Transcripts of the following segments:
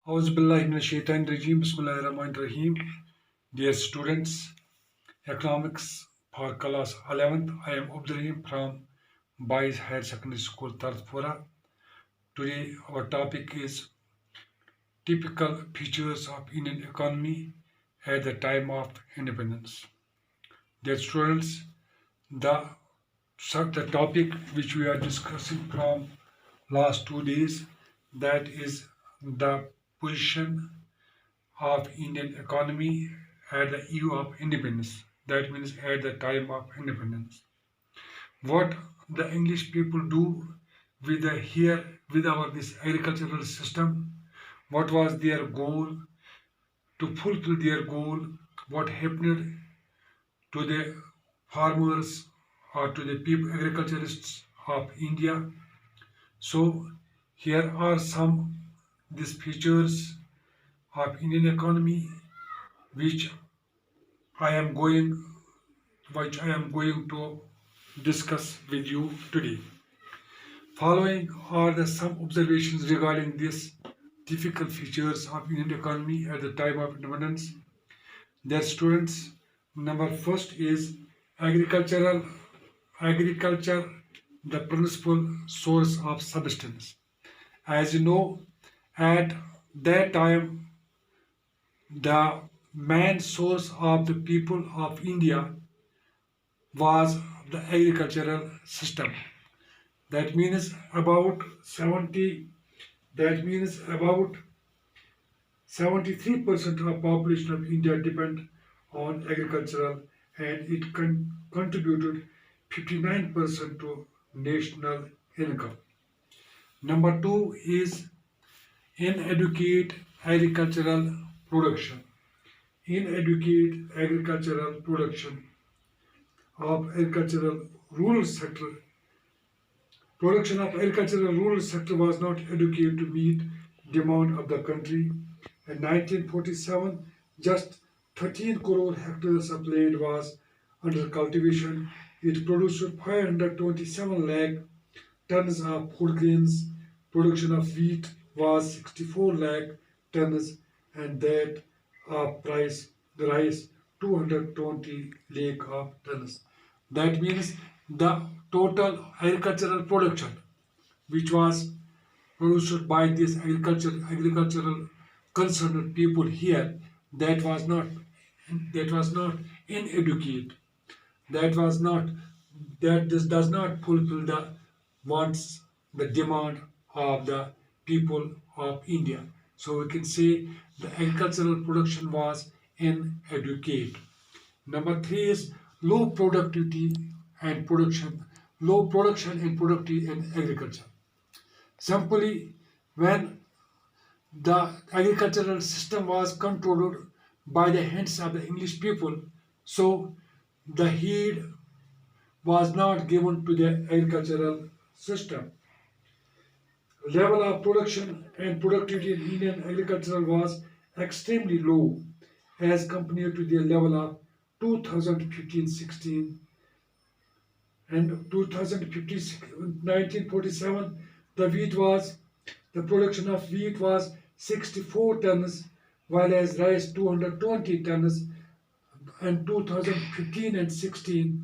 Auzubillahiminash-shaitanir-rajim. Bismillahir-rahmanir-rahim. Dear students, economics for class 11th. I am Abdurrahim from Boys Higher Secondary School, Tartpura. Today our topic is typical features of Indian economy at the time of independence. Dear students, the, the topic which we are discussing from last 2 days, that is the position of Indian economy at the eve of independence. That means at the time of independence. What the English people do with the here with our this agricultural system? What was their goal? To fulfill their goal, what happened to the farmers or to the people agriculturists of India? So here are some these features of Indian economy which I am going which I am going to discuss with you today. Following are the some observations regarding these difficult features of Indian economy at the time of independence. Their students, number first is agriculture, the principal source of subsistence. As you know, at that time, the main source of the people of India was the agricultural system. That means about 70, that means about 73% of population of India depend on agricultural, and it contributed 59% to national income. Number two is inadequate agricultural production. Inadequate agricultural production of agricultural rural sector. Production of agricultural rural sector was not adequate to meet demand of the country. In 1947, just 13 crore hectares of land was under cultivation. It produced 527 lakh tons of food grains. Production of wheat was 64 lakh tons, and that of rice 220 lakh of tons. That means the total agricultural production which was produced by this agricultural concerned people here, that was not inadequate, that was not that this does not fulfill the wants, the demand of the people of India. So we can say the agricultural production was inadequate. Number three is low productivity and production, low production and productivity in agriculture. Simply, when the agricultural system was controlled by the hands of the English people, so the heed was not given to the agricultural system. Level of production and productivity in Indian agriculture was extremely low as compared to the level of 2015-16 and 1947. The production of wheat was 64 tons, while as rice 220 tons. And 2015 and 16,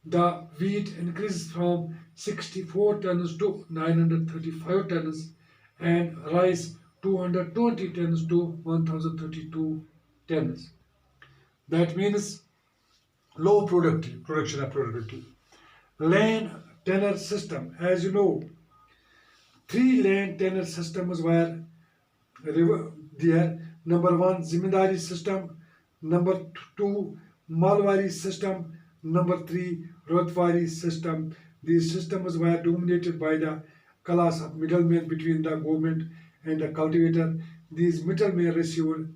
the wheat increased from 64 tons to 935 tons, and rice 220 tons to 1032 tons. That means low production of productivity. Land tenure system, as you know, three land tenure systems were there. Number one, Zimindari system. Number two, Malwari system. Number three, Rotwari system. These systems were dominated by the class of middlemen between the government and the cultivator. These middlemen received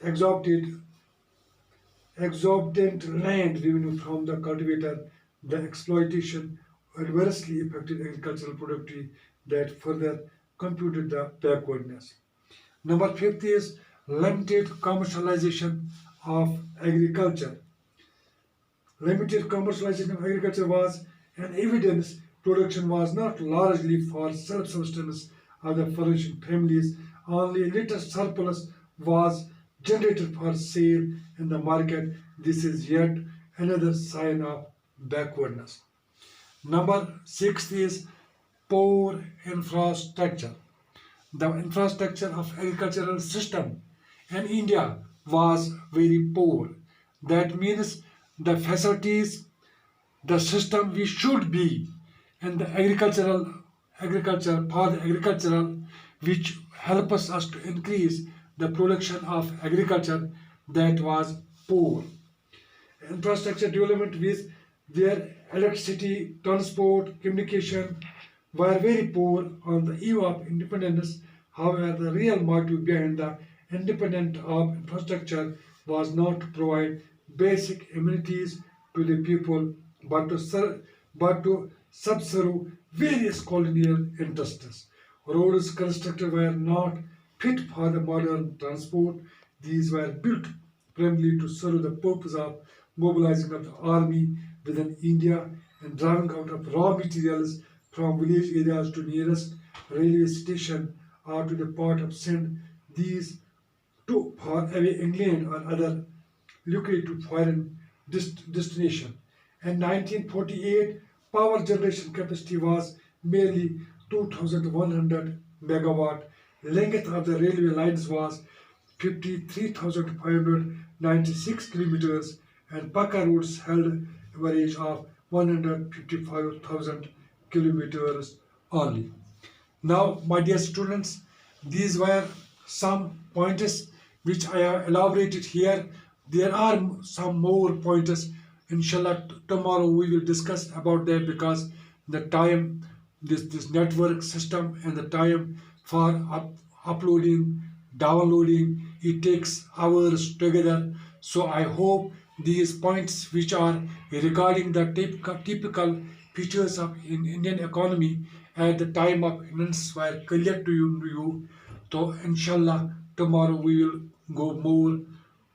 exorbitant land revenue from the cultivator. The exploitation adversely affected agricultural productivity that further computed the backwardness. Number fifth is limited commercialization of agriculture. Limited commercialization of agriculture was an evidence production was not largely for self-sustenance of the flourishing families only little surplus was generated for sale in the market. This is yet another sign of backwardness. Number six is poor infrastructure. The infrastructure of agricultural system in India was very poor. That means the facilities, the system we should be in the agriculture for the agricultural, which help us to increase the production of agriculture, that was poor. Infrastructure development with their electricity, transport, communication were very poor on the eve of independence. However, the real motive behind the independence of infrastructure was not to provide basic amenities to the people, but to subserve various colonial interests. Roads constructed were not fit for the modern transport. These were built primarily to serve the purpose of mobilizing of the army within India and driving out of raw materials from village areas to nearest railway station or to the port of Sindh. These to far away England or other lucrative foreign destination. In 1948, power generation capacity was merely 2,100 megawatt. Length of the railway lines was 53,596 kilometers, and Pakka routes held average of 155,000 kilometers only. Now, my dear students, these were some pointers which I have elaborated here. There are some more pointers. Inshallah, tomorrow we will discuss about that, because the time, this network system and the time for uploading, downloading, it takes hours together. So I hope these points which are regarding the typical features of Indian economy at the time of events were clear to you. So inshallah tomorrow we will go more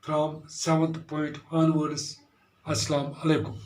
from seventh point onwards. Assalamu alaikum.